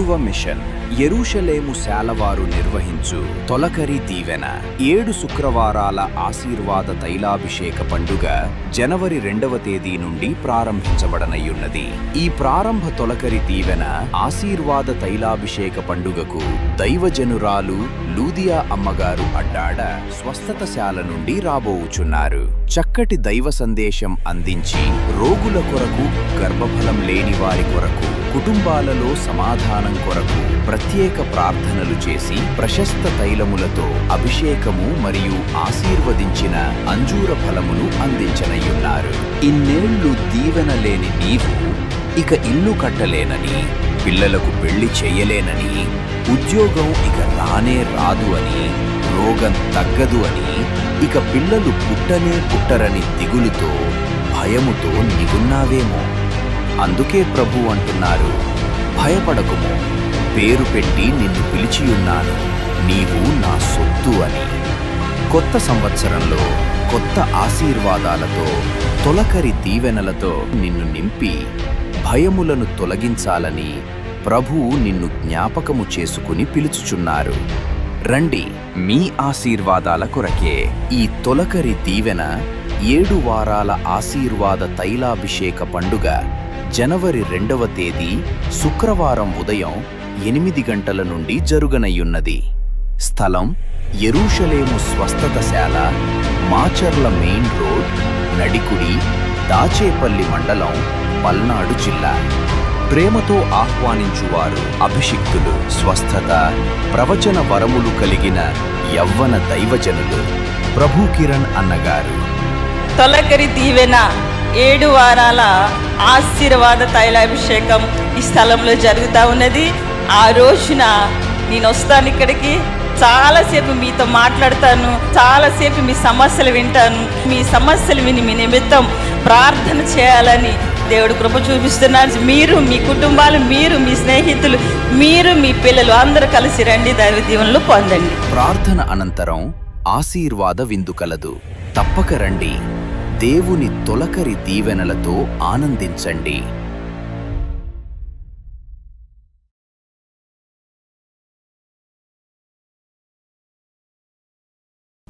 ధ్రువ machine యెరూషలేము శాలవారు నిర్వహించు తొలకరి దీవెన 7 శుక్రవారాల ఆశీర్వాద తైలాభిషేక పండుగ జనవరి 2వ తేదీ నుండి ప్రారంభించబడనయ్యున్నది. ఈ ప్రారంభ తొలకరి దీవెన ఆశీర్వాద తైలాభిషేక పండుగకు దైవజనురాలు లూదియా అమ్మగారు అడ్డాడ స్వస్థతశాల నుండి రాబోవుచున్నారు. చక్కటి దైవ సందేశం అందించి రోగుల కొరకు, గర్భఫలం లేని వారి కొరకు, కుటుంబాలలో సమాధానం కొరకు ప్రత్యేక ప్రార్థనలు చేసి ప్రశస్త తైలములతో అభిషేకము మరియు ఆశీర్వదించిన అంజూర ఫలమును అందించనయ్యున్నారు. ఇన్నేళ్లు దీవెన లేని నీవు ఇక ఇల్లు కట్టలేనని, పిల్లలకు పెళ్లి చెయ్యలేనని, ఉద్యోగం ఇక రానే రాదు అని, రోగం తగ్గదు అని, ఇక పిల్లలు పుట్టరని దిగులుతో, భయముతో నీవున్నావేమో. అందుకే ప్రభు అంటున్నారు, భయపడకుము, పేరు పెట్టి నిన్ను పిలిచియున్నాను, నీవు నా సొత్తు అని. కొత్త సంవత్సరంలో కొత్త ఆశీర్వాదాలతో, తొలకరి దీవెనలతో నిన్ను నింపి భయములను తొలగించాలని ప్రభువు నిన్ను జ్ఞాపకము చేసుకుని పిలుచుచున్నారు. రండి, మీ ఆశీర్వాదాల కొరకే ఈ తొలకరి దీవెన 7 వారాల ఆశీర్వాద తైలాభిషేక పండుగ జనవరి 2వ తేదీ శుక్రవారం ఉదయం 8 గంటల నుండి జరుగనయ్యున్నది. స్థలం యెరూషలేము స్వస్థతశాల, మాచర్ల మెయిన్ రోడ్, నడికుడి, దాచేపల్లి మండలం, పల్నాడు జిల్లా. ప్రేమతో ఆహ్వానించువారు అభిషిక్తులు, స్వస్థత, ప్రవచన వరములు కలిగిన యవ్వన దైవజనులు ప్రభు కిరణ్ అన్నగారు. తొలకరి దీవెన 7 వారాల ఆశీర్వాద తైలాభిషేకం ఈ స్థలంలో జరుగుతూ ఉన్నది. ఆ రోజున నేను వస్తాను ఇక్కడికి, చాలాసేపు మీతో మాట్లాడతాను, చాలాసేపు మీ సమస్యలు వింటాను. మీ సమస్యలు విని మీ నిమిత్తం ప్రార్థన చేయాలని దేవుడు కృప చూపిస్తున్నారు. మీరు, మీ కుటుంబాలు, మీరు, మీ స్నేహితులు, మీరు, మీ పిల్లలు అందరూ కలిసి రండి, దైవ దీవెనలు పొందండి. ప్రార్థన అనంతరం ఆశీర్వాద విందు కలదు. తప్పక రండి, దేవుని తొలకరి దీవెనలతో ఆనందించండి.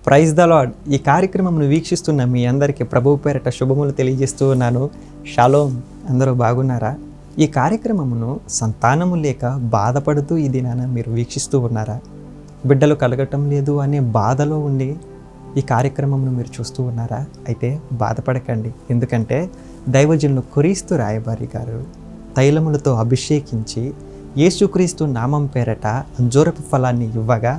Praise the Lord. ఈ కార్యక్రమంను వీక్షిస్తున్న మీ అందరికీ ప్రభువు పేరట శుభములు తెలియజేస్తూ ఉన్నాను. షాలోమ్. అందరూ బాగున్నారా? ఈ కార్యక్రమమును సంతానము లేక బాధపడుతూ ఈ దినాన మీరు వీక్షిస్తూ ఉన్నారా? బిడ్డలు కలగటం లేదు అనే బాధలో ఉండి ఈ కార్యక్రమమును మీరు చూస్తూ ఉన్నారా? అయితే బాధపడకండి, ఎందుకంటే దైవజనులు క్రీస్తు రాయబారి గారు తైలములతో అభిషేకించి యేసుక్రీస్తు నామం పేరట అంజూరపు ఫలాన్ని ఇవ్వగా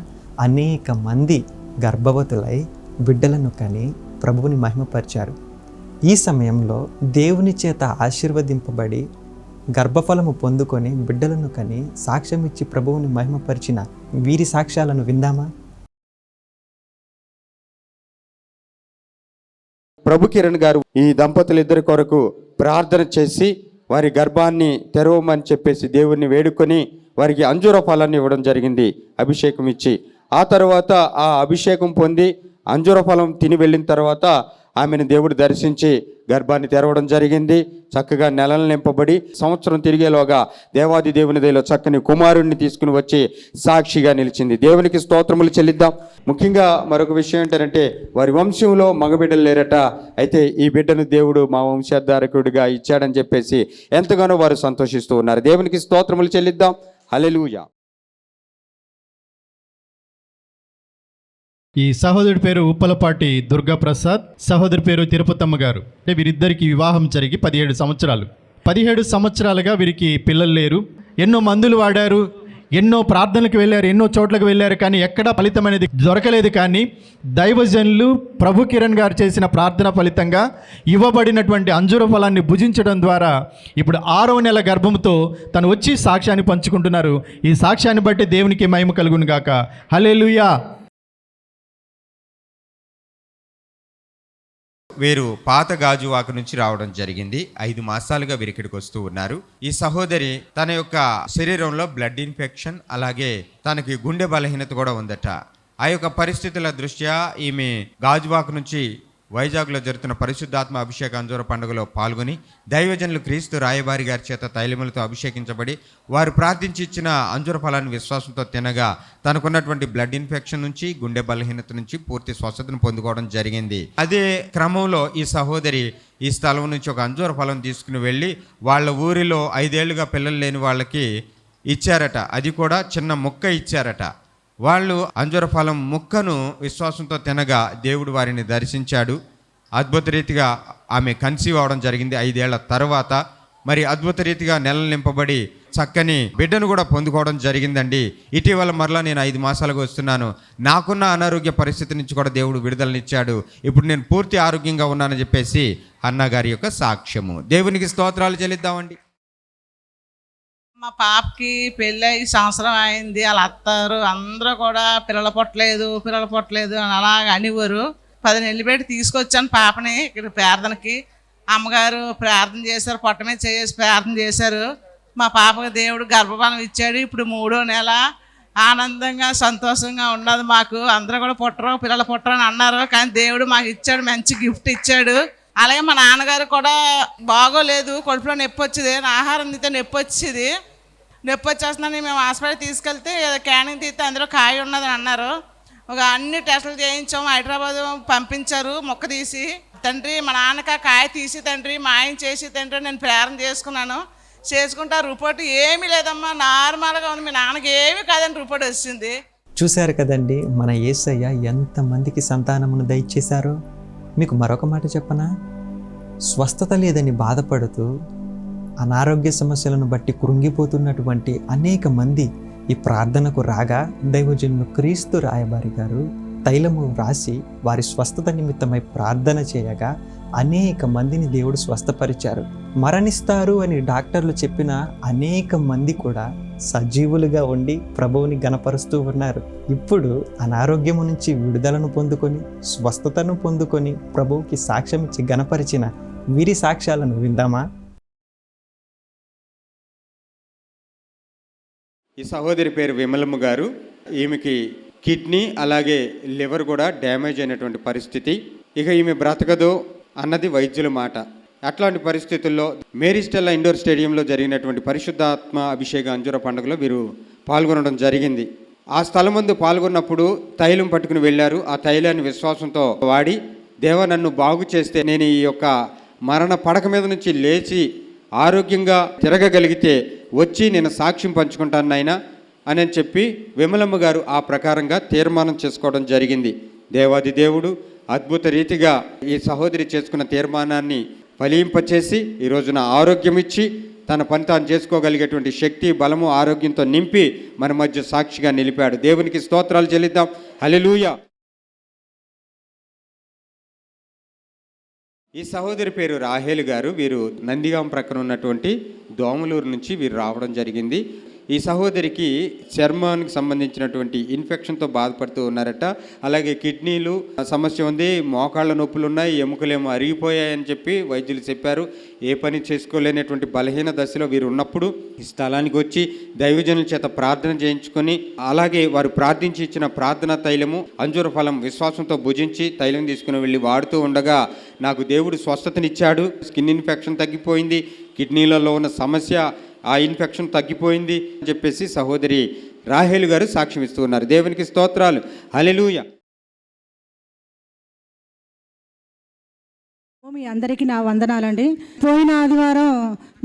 అనేక మంది గర్భవతులై బిడ్డలను కని ప్రభువుని మహిమపరిచారు. ఈ సమయంలో దేవుని చేత ఆశీర్వదింపబడి గర్భఫలము పొందుకొని బిడ్డలను కని సాక్ష్యం ఇచ్చి ప్రభువుని మహిమపరిచిన వీరి సాక్ష్యాలను విందామా? ప్రభు కిరణ్ గారు ఈ దంపతులిద్దరి కొరకు ప్రార్థన చేసి వారి గర్భాన్ని తెరవమని చెప్పేసి దేవుణ్ణి వేడుకొని వారికి అంజూర ఫలాన్ని ఇవ్వడం జరిగింది, అభిషేకం ఇచ్చి. ఆ తర్వాత ఆ అభిషేకం పొంది అంజూర ఫలం తిని వెళ్ళిన తర్వాత ఆమెను దేవుడు దర్శించి గర్భాన్ని తెరవడం జరిగింది. చక్కగా నెలలు నింపబడి సంవత్సరం తిరిగేలోగా దేవాది దేవుని దయలో చక్కని కుమారుణ్ణి తీసుకుని వచ్చి సాక్షిగా నిలిచింది. దేవునికి స్తోత్రములు చెల్లిద్దాం. ముఖ్యంగా మరొక విషయం ఏంటంటే వారి వంశంలో మగబిడ్డలు లేరట. అయితే ఈ బిడ్డను దేవుడు మా వంశధారకుడిగా ఇచ్చాడని చెప్పేసి ఎంతగానో వారు సంతోషిస్తూ ఉన్నారు. దేవునికి స్తోత్రములు చెల్లిద్దాం. హల్లెలూయా. ఈ సహోదరుడి పేరు ఉప్పలపాటి దుర్గాప్రసాద్, సహోదరి పేరు తిరుపతమ్మ గారు. అంటే వీరిద్దరికి వివాహం జరిగి 17 సంవత్సరాలు. 17 సంవత్సరాలుగా వీరికి పిల్లలు లేరు. ఎన్నో మందులు వాడారు, ఎన్నో ప్రార్థనలకు వెళ్ళారు, ఎన్నో చోట్లకు వెళ్ళారు, కానీ ఎక్కడా ఫలితం అనేది దొరకలేదు. కానీ దైవజనులు ప్రభు కిరణ్ గారు చేసిన ప్రార్థన ఫలితంగా ఇవ్వబడినటువంటి అంజూర ఫలాన్ని భుజించడం ద్వారా ఇప్పుడు 6వ నెల గర్భంతో తను వచ్చి సాక్ష్యాన్ని పంచుకుంటున్నారు. ఈ సాక్ష్యాన్ని బట్టి దేవునికి మహిమ కలుగును గాక. హల్లెలూయా. వీరు పాత గాజువాక నుంచి రావడం జరిగింది. 5 మాసాలుగా వీరిక్కడికి వస్తూ ఉన్నారు. ఈ సహోదరి తన యొక్క శరీరంలో బ్లడ్ ఇన్ఫెక్షన్, అలాగే తనకి గుండె బలహీనత కూడా ఉందట. ఆ యొక్క పరిస్థితుల దృష్ట్యా ఈమె గాజువాక నుంచి వైజాగ్లో జరుగుతున్న పరిశుద్ధాత్మ అభిషేక అంజూర పండుగలో పాల్గొని దైవజనులు క్రీస్తు రాయబారి గారి చేత తైలములతో అభిషేకించబడి వారు ప్రార్థించి ఇచ్చిన అంజూర ఫలాన్ని విశ్వాసంతో తినగా తనకున్నటువంటి బ్లడ్ ఇన్ఫెక్షన్ నుంచి, గుండె బలహీనత నుంచి పూర్తి స్వస్థతను పొందుకోవడం జరిగింది. అదే క్రమంలో ఈ సహోదరి ఈ స్థలం నుంచి ఒక అంజూర ఫలం తీసుకుని వెళ్ళి వాళ్ళ ఊరిలో 5 ఏళ్లుగా పిల్లలు లేని వాళ్ళకి ఇచ్చారట. అది కూడా చిన్న ముక్క ఇచ్చారట. వాళ్ళు అంజూర ఫలం ముక్కను విశ్వాసంతో తినగా దేవుడు వారిని దర్శించాడు. అద్భుత రీతిగా ఆమె కన్సీవ్ అవడం జరిగింది 5 ఏళ్ల తర్వాత. మరి అద్భుత రీతిగా నెలలు నింపబడి చక్కని బిడ్డను కూడా పొందుకోవడం జరిగిందండి. ఇటీవల మరలా నేను 5 మాసాలుగా వస్తున్నాను. నాకున్న అనారోగ్య పరిస్థితి నుంచి కూడా దేవుడు విడుదలనిచ్చాడు. ఇప్పుడు నేను పూర్తి ఆరోగ్యంగా ఉన్నానని చెప్పేసి అన్నగారి యొక్క సాక్ష్యము. దేవునికి స్తోత్రాలు చెల్లిద్దామండి. మా పాపకి పెళ్ళి 5 సంవత్సరం అయింది. వాళ్ళ అత్తారు అందరూ కూడా పిల్లలు పుట్టలేదు అని అలాగ అనేవారు. 10 నెలలు పెట్టి తీసుకొచ్చాను పాపని ఇక్కడ ప్రార్థనకి. అమ్మగారు ప్రార్థన చేశారు, పొట్టమే చేసి ప్రార్థన చేశారు. మా పాపకి దేవుడు గర్భఫలం ఇచ్చాడు. ఇప్పుడు 3వ నెల. ఆనందంగా సంతోషంగా ఉన్నది మాకు. అందరూ కూడా పిల్లలు పుట్టరు అని అన్నారు, కానీ దేవుడు మాకు ఇచ్చాడు, మంచి గిఫ్ట్ ఇచ్చాడు. అలాగే మా నాన్నగారు కూడా బాగోలేదు, కడుపులో నొప్పి వచ్చేది, ఆహారం తింటే నొప్పి వచ్చేస్తుందని మేము హాస్పిటల్ తీసుకెళ్తే క్యానింగ్ తీస్తే అందులో కాయ ఉన్నదని అన్నారు. అన్ని టెస్టులు చేయించాము, హైదరాబాద్ పంపించారు మొక్క తీసి. తండ్రి మా నాన్నకి కాయ తీసి తండ్రి మాయం చేసి తండ్రి నేను ప్రార్థన చేసుకుంటా రిపోర్ట్ ఏమీ లేదమ్మా, నార్మల్గా ఉంది, మీ నాన్నకి ఏమీ కాదని రిపోర్ట్ వచ్చింది. చూశారు కదండి మన యేసయ్య ఎంతమందికి సంతానమును దయచేశారో. మీకు మరొక మాట చెప్పనా, స్వస్థత లేదని బాధపడుతూ అనారోగ్య సమస్యలను బట్టి కృంగిపోతున్నటువంటి అనేక మంది ఈ ప్రార్థనకు రాగా దైవజనులు క్రీస్తు రాయబారి గారు తైలము రాసి వారి స్వస్థత నిమిత్తమై ప్రార్థన చేయగా అనేక మందిని దేవుడు స్వస్థపరిచారు. మరణిస్తారు అని డాక్టర్లు చెప్పిన అనేక మంది కూడా సజీవులుగా ఉండి ప్రభువుని గణపరుస్తూ ఉన్నారు. ఇప్పుడు అనారోగ్యము నుంచి విడుదలను పొందుకొని స్వస్థతను పొందుకొని ప్రభువుకి సాక్ష్యం ఇచ్చి గణపరిచిన వీరి సాక్ష్యాలను విందామా? ఈ సహోదరి పేరు విమలమ్మ గారు. ఈమెకి కిడ్నీ అలాగే లివర్ కూడా డ్యామేజ్ అయినటువంటి పరిస్థితి. ఇక ఈమె బ్రతకదు అన్నది వైద్యుల మాట. అట్లాంటి పరిస్థితుల్లో మేరీ స్టెల్లా ఇండోర్ స్టేడియంలో జరిగినటువంటి పరిశుద్ధాత్మ అభిషేక అంజూర పండుగలో వీరు పాల్గొనడం జరిగింది. ఆ స్థలం ముందు పాల్గొన్నప్పుడు తైలం పట్టుకుని వెళ్ళారు. ఆ తైలాన్ని విశ్వాసంతో వాడి, దేవా నన్ను బాగు చేస్తే నేను ఈ యొక్క మరణ పడక మీద నుంచి లేచి ఆరోగ్యంగా తిరగగలిగితే వచ్చి నేను సాక్ష్యం పంచుకుంటాను నాయనా అని చెప్పి విమలమ్మ గారు ఆ ప్రకారంగా తీర్మానం చేసుకోవడం జరిగింది. దేవాది దేవుడు అద్భుత రీతిగా ఈ సహోదరి చేసుకున్న తీర్మానాన్ని ఫలింపచేసి ఈ రోజున ఆరోగ్యం ఇచ్చి తన పని తాను చేసుకోగలిగేటువంటి శక్తి, బలము, ఆరోగ్యంతో నింపి మన మధ్య సాక్షిగా నిలిపాడు. దేవునికి స్తోత్రాలు చెల్లిద్దాం. హల్లెలూయా. ఈ సహోదరి పేరు రాహేలు గారు. వీరు నందిగాం ప్రక్కన ఉన్నటువంటి దోమలూరు నుంచి వీరు రావడం జరిగింది. ఈ సహోదరికి చర్మానికి సంబంధించినటువంటి ఇన్ఫెక్షన్తో బాధపడుతూ ఉన్నారట. అలాగే కిడ్నీలు సమస్య ఉంది, మోకాళ్ళ నొప్పులు ఉన్నాయి, ఎముకలేమో అరిగిపోయాయని చెప్పి వైద్యులు చెప్పారు. ఏ పని చేసుకోలేనటువంటి బలహీన దశలో వీరు ఉన్నప్పుడు ఈ స్థలానికి వచ్చి దైవజనుల చేత ప్రార్థన చేయించుకొని, అలాగే వారు ప్రార్థించి ఇచ్చిన ప్రార్థనా తైలము అంజూర ఫలం విశ్వాసంతో భుజించి తైలం తీసుకుని వెళ్ళి వాడుతూ ఉండగా నాకు దేవుడు స్వస్థతనిచ్చాడు. స్కిన్ ఇన్ఫెక్షన్ తగ్గిపోయింది, కిడ్నీలలో ఉన్న సమస్య ఆ ఇన్ఫెక్షన్ తగ్గిపోయింది అని చెప్పేసి సహోదరి రాహేలు గారు సాక్ష్యం ఇస్తూ ఉన్నారు. దేవునికి స్తోత్రాలు. హల్లెలూయా. మీ అందరికీ నా వందనాలండి. పోయిన ఆదివారం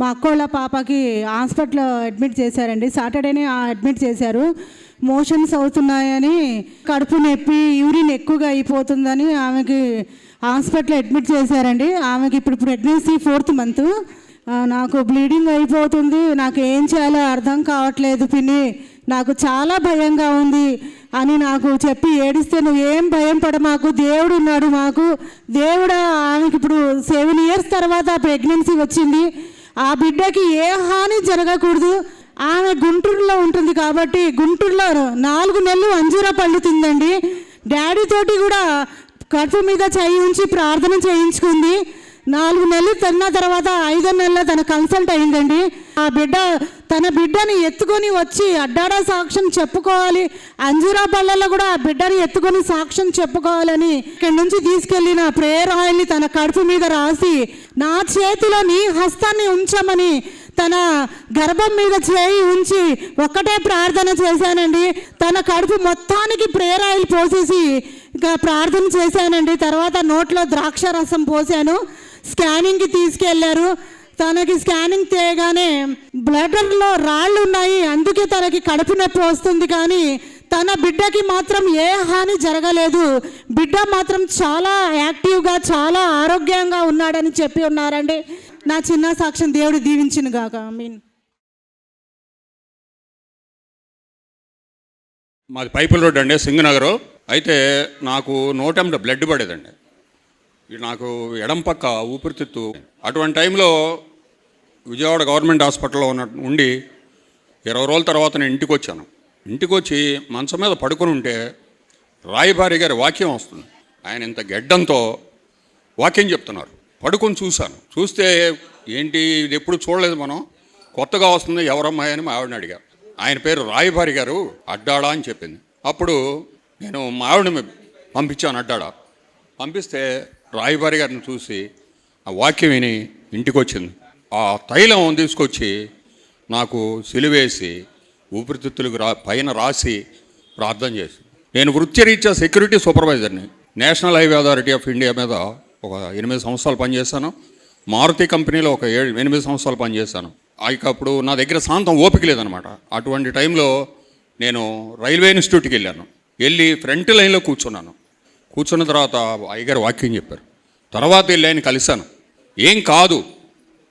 మా అక్కోళ్ళ పాపకి హాస్పిటల్లో అడ్మిట్ చేశారండి. సాటర్డేనే అడ్మిట్ చేశారు. మోషన్స్ అవుతున్నాయని, కడుపు నొప్పి, యూరిన్ ఎక్కువగా అయిపోతుందని ఆమెకి హాస్పిటల్లో అడ్మిట్ చేశారండి. ఆమెకి ఇప్పుడు ప్రెగ్నెన్సీ 4th మంత్. నాకు బ్లీడింగ్ అయిపోతుంది, నాకు ఏం చేయాలో అర్థం కావట్లేదు పిన్ని, నాకు చాలా భయంగా ఉంది అని నాకు చెప్పి ఏడిస్తే, నువ్వు ఏం భయం పడ, మాకు దేవుడు ఉన్నాడు, మాకు దేవుడు. ఆమెకి ఇప్పుడు 7 years తర్వాత ప్రెగ్నెన్సీ వచ్చింది. ఆ బిడ్డకి ఏ హాని జరగకూడదు. ఆమె గుంటూరులో ఉంటుంది కాబట్టి గుంటూరులో 4 నెలలు అంజూర పళ్ళు తిందండి. డాడీ తోటి కూడా కడుపు మీద చేయి ఉంచి ప్రార్థన చేయించుకుంది. 4 నెలలు తిన్న తర్వాత 5వ నెలలో తన కన్సల్ట్ అయిందండి. ఆ బిడ్డ తన బిడ్డని ఎత్తుకొని వచ్చి అడ్డాడా సాక్ష్యం చెప్పుకోవాలి, అంజూరా పళ్ళల్లో కూడా ఆ బిడ్డని ఎత్తుకొని సాక్ష్యం చెప్పుకోవాలని ఇక్కడి నుంచి తీసుకెళ్ళిన ప్రేయర్ ఆయిల్ని తన కడుపు మీద రాసి, నా చేతిలో నీ హస్తాన్ని ఉంచమని తన గర్భం మీద చేయి ఉంచి ఒక్కటే ప్రార్థన చేశానండి. తన కడుపు మొత్తానికి ప్రేయర్ ఆయిల్ పోసేసి ఇంకా ప్రార్థన చేశానండి. తర్వాత నోట్లో ద్రాక్ష రసం పోసాను. స్కానింగ్కి తీసుకెళ్లారు. తనకి స్కానింగ్ చేయగానే బ్లడర్లో రాళ్ళు ఉన్నాయి, అందుకే తనకి కడుపు నొప్పి వస్తుంది, కానీ తన బిడ్డకి మాత్రం ఏ హాని జరగలేదు. బిడ్డ మాత్రం చాలా యాక్టివ్గా చాలా ఆరోగ్యంగా ఉన్నాడని చెప్పి ఉన్నారండి. నా చిన్న సాక్ష్యం దేవుడు దీవించిన గాక. ఆమేన్. మాది పైపుల్ రోడ్ అండి, సింగనగర్. అయితే నాకు నోటెంట బ్లడ్ పడేదండి. నాకు ఎడం పక్క ఊపిరితిత్తు. అటువంటి టైంలో విజయవాడ గవర్నమెంట్ హాస్పిటల్లో ఉండి 20 రోజుల తర్వాత నేను ఇంటికి వచ్చాను. ఇంటికి వచ్చి మంచం మీద పడుకొని ఉంటే రాయబారి గారి వాక్యం వస్తుంది. ఆయన ఇంత గెడ్డంతో వాక్యం చెప్తున్నారు. పడుకొని చూశాను. చూస్తే ఏంటి ఇది ఎప్పుడు చూడలేదు మనం, కొత్తగా వస్తుంది, ఎవరమ్మాయి అని మా ఆవిడని అడిగారు. ఆయన పేరు రాయబారి గారు, అడ్డాడా అని చెప్పింది. అప్పుడు నేను మా ఆవిడని పంపించాను అడ్డాడా. పంపిస్తే రాయబారి గారిని చూసి ఆ వాక్యం విని ఇంటికి వచ్చింది. ఆ తైలం తీసుకొచ్చి నాకు సిలువేసి ఊపిరితిత్తులకు పైన రాసి ప్రార్థన చేసి, నేను వృత్తిరీత్యా సెక్యూరిటీ సూపర్వైజర్ని. National highway authority of India మీద ఒక 8 సంవత్సరాలు పనిచేశాను. మారుతి కంపెనీలో ఒక 8 సంవత్సరాలు పనిచేశాను. అప్పుడు నా దగ్గర శాంతం ఓపిక లేదనమాట. అటువంటి టైంలో నేను రైల్వే ఇన్స్టిట్యూట్కి వెళ్ళాను. వెళ్ళి ఫ్రంట్ లైన్లో కూర్చున్నాను. కూర్చున్న తర్వాత అయ్యగారు వాక్యం చెప్పారు. తర్వాత వెళ్ళి ఆయన కలిశాను. ఏం కాదు,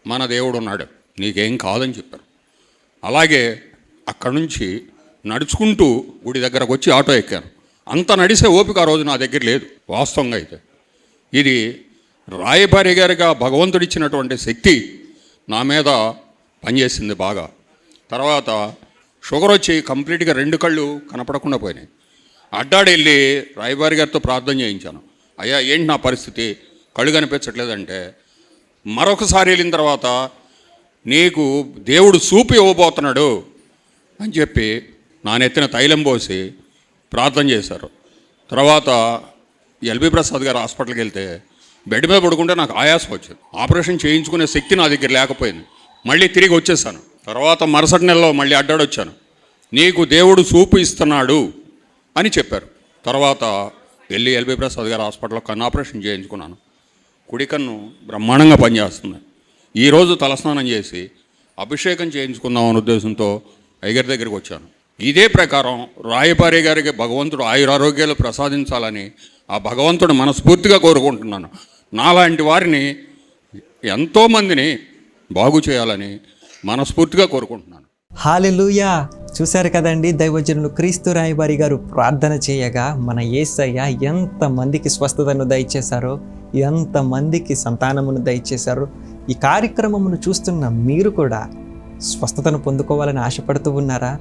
మన దేవుడు ఉన్నాడు, నీకేం కాదని చెప్పారు. అలాగే అక్కడి నుంచి నడుచుకుంటూ గుడి దగ్గరకు వచ్చి ఆటో ఎక్కాను. అంత నడిసే ఓపిక ఆ రోజు నా దగ్గర లేదు వాస్తవంగా. అయితే ఇది రాయబారి గారిగా భగవంతుడిచ్చినటువంటి శక్తి నా మీద పనిచేసింది బాగా. తర్వాత షుగర్ వచ్చి కంప్లీట్గా 2 కళ్ళు కనపడకుండా పోయినాయి. అడ్డాడెళ్ళి రాయబారి గారితో ప్రార్థన చేయించాను. అయ్యా ఏంటి నా పరిస్థితి, కళ్ళు కనిపించట్లేదంటే, మరొకసారి వెళ్ళిన తర్వాత నీకు దేవుడు చూపు ఇవ్వబోతున్నాడు అని చెప్పి నా నెత్తిన తైలం పోసి ప్రార్థన చేశారు. తర్వాత ఎల్బీ ప్రసాద్ గారు హాస్పిటల్కి వెళ్తే బెడ్ మీద పడుకుంటే నాకు ఆయాసం వచ్చింది. ఆపరేషన్ చేయించుకునే శక్తి నా దగ్గర లేకపోయింది. మళ్ళీ తిరిగి వచ్చేసాను. తర్వాత మరుసటి నెలలో మళ్ళీ అడ్డాడొచ్చాను. నీకు దేవుడు చూపు ఇస్తున్నాడు అని చెప్పారు. తర్వాత వెళ్ళి ఎల్బీ ప్రసాద్ గారు హాస్పిటల్లో కన్ను ఆపరేషన్ చేయించుకున్నాను. కుడి కన్ను బ్రహ్మాండంగా పనిచేస్తుంది. ఈరోజు తలస్నానం చేసి అభిషేకం చేయించుకుందాం అనే ఉద్దేశంతో అయ్యగారి దగ్గరికి వచ్చాను. ఇదే ప్రకారం రాయబారి గారికి భగవంతుడు ఆయురారోగ్యాలు ప్రసాదించాలని ఆ భగవంతుడు మనస్ఫూర్తిగా కోరుకుంటున్నాను. నాలాంటి వారిని ఎంతోమందిని బాగు చేయాలని మనస్ఫూర్తిగా కోరుకుంటున్నాను. హల్లెలూయా. చూశారు కదండి, దైవజనులు క్రీస్తు రాయబారి గారు ప్రార్థన చేయగా మన యేసయ్య ఎంతమందికి స్వస్థతను దయచేశారో, ఎంతమందికి సంతానమును దయచేశారో. ఈ కార్యక్రమమును చూస్తున్న మీరు కూడా స్వస్థతను పొందుకోవాలని ఆశపడుతూ ఉన్నారా?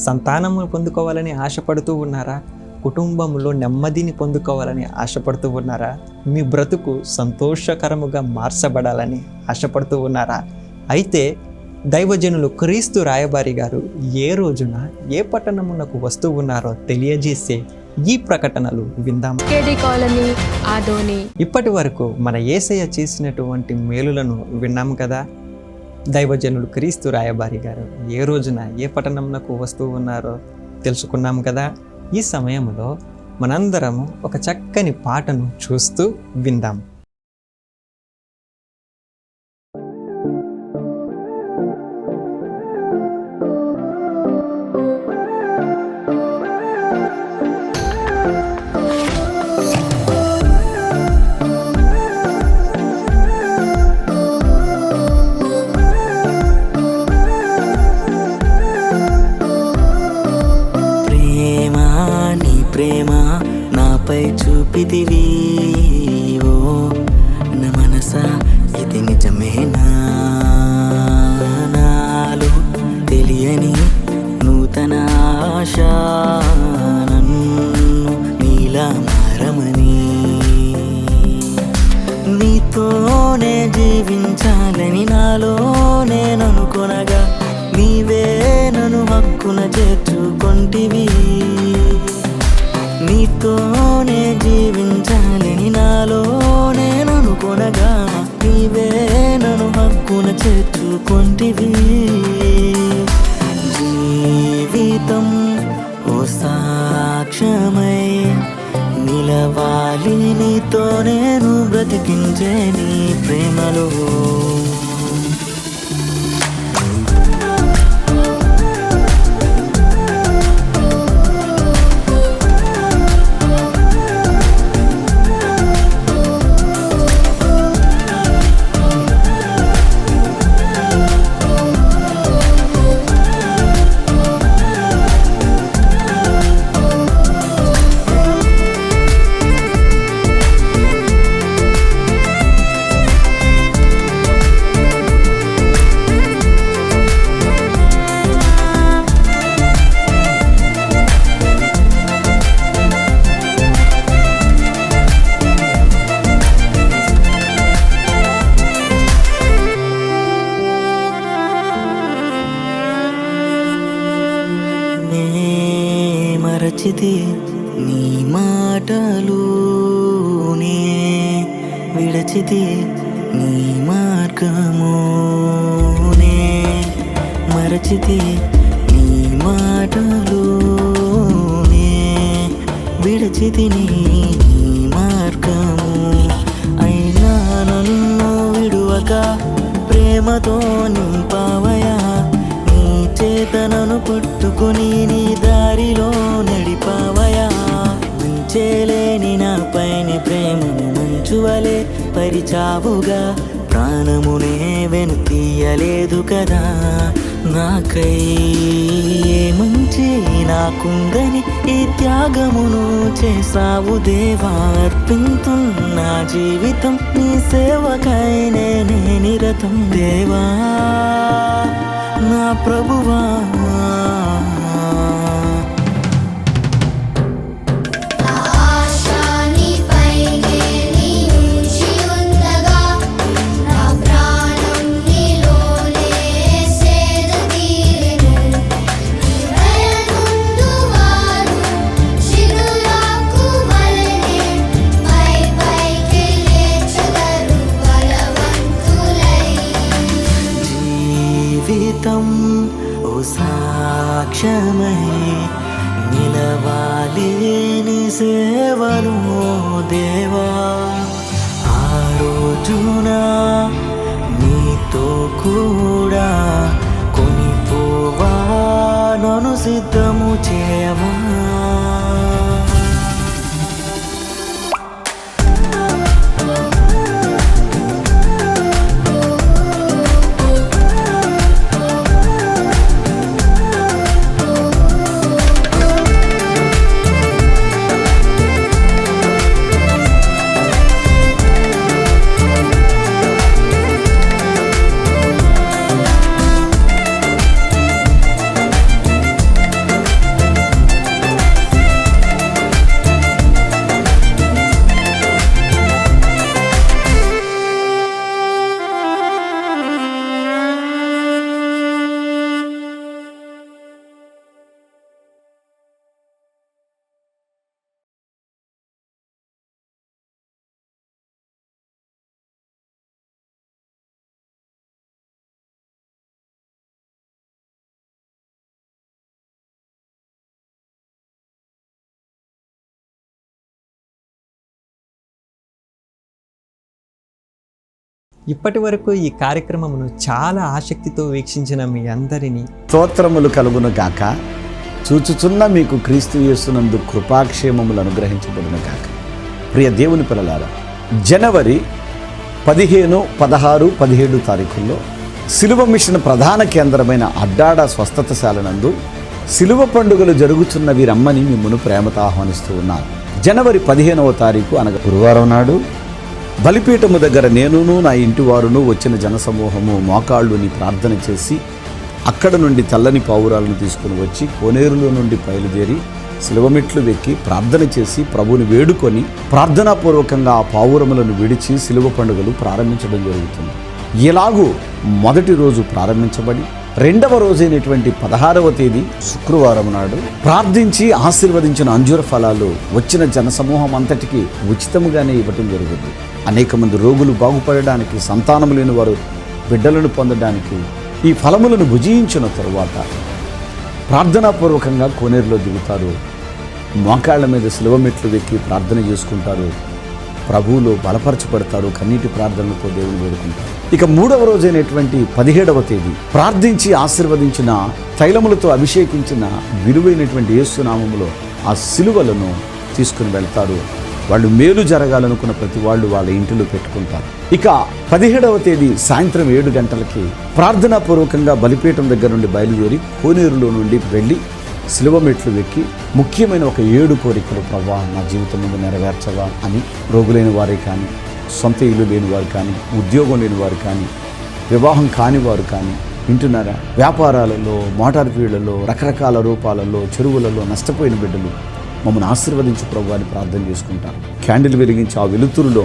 సంతానమును పొందుకోవాలని ఆశపడుతూ ఉన్నారా? కుటుంబంలో నెమ్మదిని పొందుకోవాలని ఆశపడుతూ ఉన్నారా? మీ బ్రతుకు సంతోషకరముగా మార్చబడాలని ఆశపడుతూ ఉన్నారా? అయితే దైవజనులు క్రీస్తు రాయబారి గారు ఏ రోజున ఏ పట్టణమునకు వస్తూ ఉన్నారో తెలియజేసే ఈ ప్రకటనలు విందాం. కాలనీ ఆదోని. ఇప్పటి వరకు మన యేసయ్య చేసినటువంటి మేలులను విన్నాం కదా. దైవజనులు క్రీస్తు రాయబారి గారు ఏ రోజున ఏ పట్టణమునకు వస్తూ ఉన్నారో తెలుసుకున్నాం కదా. ఈ సమయంలో మనందరము ఒక చక్కని పాటను చూస్తూ విందాం. ప్రేమ నాపై చూపితివి, ఓ నా మనసా ఇది నిజమేనా? నాలో తెలియని నూతన ఆశ నన్ను నీలా మారమని, నీతోనే జీవించాలని నాలో నేను అనుకొనగా నీవే నన్ను హక్కున చేర్చుకొంటివి. నీతోనే జీవించాలని నాలో నేను అనుకొనగా నీవే నన్ను హక్కున చేర్చుకొంటివి. జీవితం ఓ సాక్ష్యమై నిలవాలి నీతో నేను బ్రతికించే నీ ప్రేమలో. మరచితి నీ మాటలు నే విడచితి నీ మార్గము నే మరచితి నీ మాటలు నే విడచితి నీ మార్గము. అయినా నన్ను విడువక ప్రేమతో నింపావయా. నీ చేతనను పట్టుకొని నీ దారిలో నడిపావయా. మంచేలేని నాపైని ప్రేమను మంచువలే పరిచావుగా. ప్రాణమునే వెనుతీయలేదు కదా. నాకై ఏ మంచి నాకుందని ఈ త్యాగమును చేసావు దేవా. అర్పింతున్నా జీవితం నీ సేవకై నేనే నిరతం దేవా నా ప్రభువా. జీవితం ఓ సాక్ష్యమై నిలవాలి నీ సేవలో దేవా. ఆ రోజున నీతో కూడా కొనిపోవా నన్ను సిద్ధము చేయవా. ఇప్పటి వరకు ఈ కార్యక్రమమును చాలా ఆసక్తితో వీక్షించిన మీ అందరినీ స్తోత్రములు కలుగును గాక. చూచుచున్న మీకు క్రీస్తు యేసునందు కృపాక్షేమములు అనుగ్రహించబడును గాక. ప్రియ దేవుని పిల్లలారా, జనవరి 15, 16, 17 తారీఖుల్లో సిలువ మిషన్ ప్రధాన కేంద్రమైన అడ్డాడ స్వస్థతశాల నందు సిలువ పండుగలు జరుగుతున్న వీరమ్మని మిమ్మల్ని ప్రేమతో ఆహ్వానిస్తూ ఉన్నాను. జనవరి 15వ తారీఖు అనగా గురువారం నాడు బలిపీఠము దగ్గర నేనును నా ఇంటి వారును వచ్చిన జనసమూహము మోకాళ్ళుని ప్రార్థన చేసి అక్కడ నుండి తెల్లని పావురాలను తీసుకుని వచ్చి కోనేరులో నుండి బయలుదేరి సిలువమెట్లు వెక్కి ప్రార్థన చేసి ప్రభువుని వేడుకొని ప్రార్థనాపూర్వకంగా ఆ పావురములను విడిచి సిలువ పండుగలు ప్రారంభించడం జరుగుతుంది. ఇలాగూ మొదటి రోజు ప్రారంభించబడి రెండవ రోజైనటువంటి 16వ తేదీ శుక్రవారం నాడు ప్రార్థించి ఆశీర్వదించిన అంజూర ఫలాలు వచ్చిన జనసమూహం అంతటికి ఉచితంగానే ఇవ్వటం జరుగుతుంది. అనేక మంది రోగులు బాగుపడడానికి, సంతానం లేని వారు బిడ్డలను పొందడానికి ఈ ఫలములను భుజించిన తరువాత ప్రార్థనాపూర్వకంగా కోనేరులో దిగుతారు. మోకాళ్ళ మీద శిలువ మెట్లు వెక్కి ప్రార్థన చేసుకుంటారు. ప్రభువులో బలపరచబడతారు. కన్నీటి ప్రార్థనలతో దేవుని వేడుకుంటారు. ఇక 3వ రోజైనటువంటి 17వ తేదీ ప్రార్థించి ఆశీర్వదించిన, తైలములతో అభిషేకించిన విలువైనటువంటి యేసు నామములో ఆ శిలువలను తీసుకుని వెళ్తారు. వాళ్ళు మేలు జరగాలనుకున్న ప్రతి వాళ్ళు వాళ్ళ ఇంటిలో పెట్టుకుంటారు. ఇక 17వ తేదీ సాయంత్రం 7 గంటలకి ప్రార్థనాపూర్వకంగా బలిపీఠం దగ్గర నుండి బయలుదేరి కోనేరులో నుండి వెళ్ళి శిలువ మెట్లు వెక్కి ముఖ్యమైన ఒక 7 కోరికలు ప్రభా నా జీవితం ముందు నెరవేర్చవా అని రోగులైన వారే కానీ, సొంత ఇల్లు లేని వారు కానీ, ఉద్యోగం లేని వారు కానీ, వివాహం కాని వారు కానీ వింటున్నారా, వ్యాపారాలలో, మోటార్ ఫీల్డ్లలో, రకరకాల రూపాలలో, చెరువులలో నష్టపోయిన బిడ్డలు మమ్మల్ని ఆశీర్వదించి ప్రభు అని ప్రార్థన చేసుకుంటారు. క్యాండిల్ వెలిగించి ఆ వెలుతురులో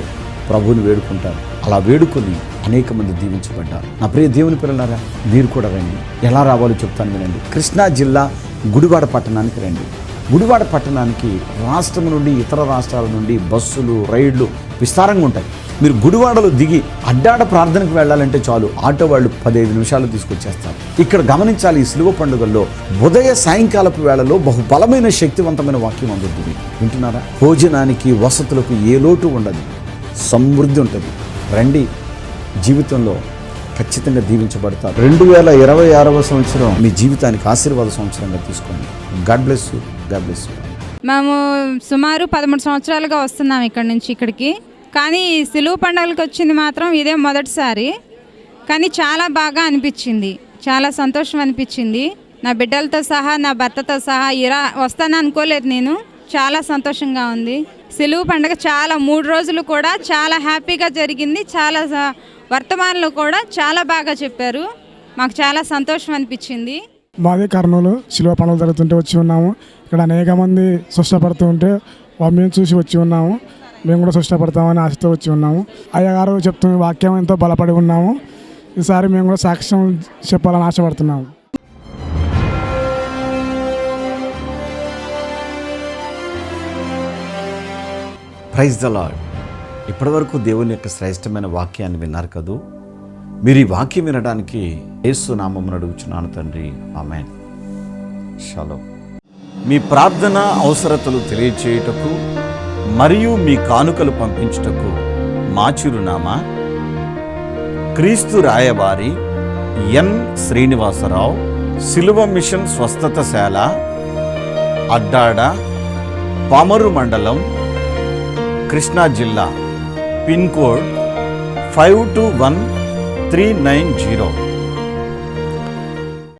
ప్రభువుని వేడుకుంటారు. అలా వేడుకొని అనేక మంది దీవించబడ్డారు. నా ప్రియ దేవుని పిల్లలారా, మీరు కూడా రండి. ఎలా రావాలో చెప్తాను వినండి. కృష్ణా జిల్లా గుడివాడ పట్టణానికి రండి. గుడివాడ పట్టణానికి రాష్ట్రం నుండి, ఇతర రాష్ట్రాల నుండి బస్సులు, రైళ్లు విస్తారంగా ఉంటాయి. మీరు గుడివాడలో దిగి అడ్డాడ ప్రార్థనకు వెళ్ళాలంటే చాలు, ఆటో వాళ్ళు 15 నిమిషాలు తీసుకొచ్చేస్తారు. ఇక్కడ గమనించాలి, ఈ శిలువ పండుగల్లో ఉదయ సాయంకాలపు వేళలో బహుబలమైన శక్తివంతమైన వాక్యం అందుతుంది. వింటున్నారా? భోజనానికి, వసతులకు ఏ లోటు ఉండదు, సమృద్ధి ఉంటుంది. రండి, జీవితంలో ఖచ్చితంగా దీవించబడతారు. 2026వ సంవత్సరం మీ జీవితానికి ఆశీర్వాద సంవత్సరంగా తీసుకోండి. God bless you. God bless you. మేము సుమారు 13 సంవత్సరాలుగా వస్తున్నాం ఇక్కడి నుంచి ఇక్కడికి. కానీ సిలువ పండుగలకు వచ్చింది మాత్రం ఇదే మొదటిసారి. కానీ చాలా బాగా అనిపించింది, చాలా సంతోషం అనిపించింది. నా బిడ్డలతో సహా, నా భర్తతో సహా ఇలా వస్తాను అనుకోలేదు నేను. చాలా సంతోషంగా ఉంది. సిలువ పండుగ చాలా 3 రోజులు కూడా చాలా హ్యాపీగా జరిగింది. చాలా వర్తమానాలు కూడా చాలా బాగా చెప్పారు. మాకు చాలా సంతోషం అనిపించింది. మాది కర్నూలు. శిలువ పండుగ జరుగుతుంటే వచ్చి ఉన్నాము. ఇక్కడ అనేక మంది స్వస్థపడుతూ ఉంటే మేము చూసి వచ్చి ఉన్నాము. మేము కూడా స్వస్థపడతామని ఆశతో వచ్చి ఉన్నాము. అయ్యగారు చెప్తున్న వాక్యం ఎంతో బలపడి ఉన్నాము. ఈసారి మేము కూడా సాక్ష్యం చెప్పాలని ఆశపడుతున్నాము. Praise the lord. ఇప్పటివరకు దేవుని యొక్క శ్రేష్టమైన వాక్యాన్ని విన్నారు కదూ. మీరు ఈ వాక్యం వినడానికి యేసు నామమున అడుగుచున్నాను తండ్రి. ఆమేన్. షాలోమ్. మీ ప్రార్థన అవసరతలు తెలియచేయుటకు మరియు మీ కానుకలు పంపించుటకు మా చిరునామా క్రీస్తు రాయబారి ఎన్ శ్రీనివాసరావు, సిలువ మిషన్ స్వస్థతశాల, అడ్డాడ, పామరు మండలం, కృష్ణా జిల్లా. Pin code 521390.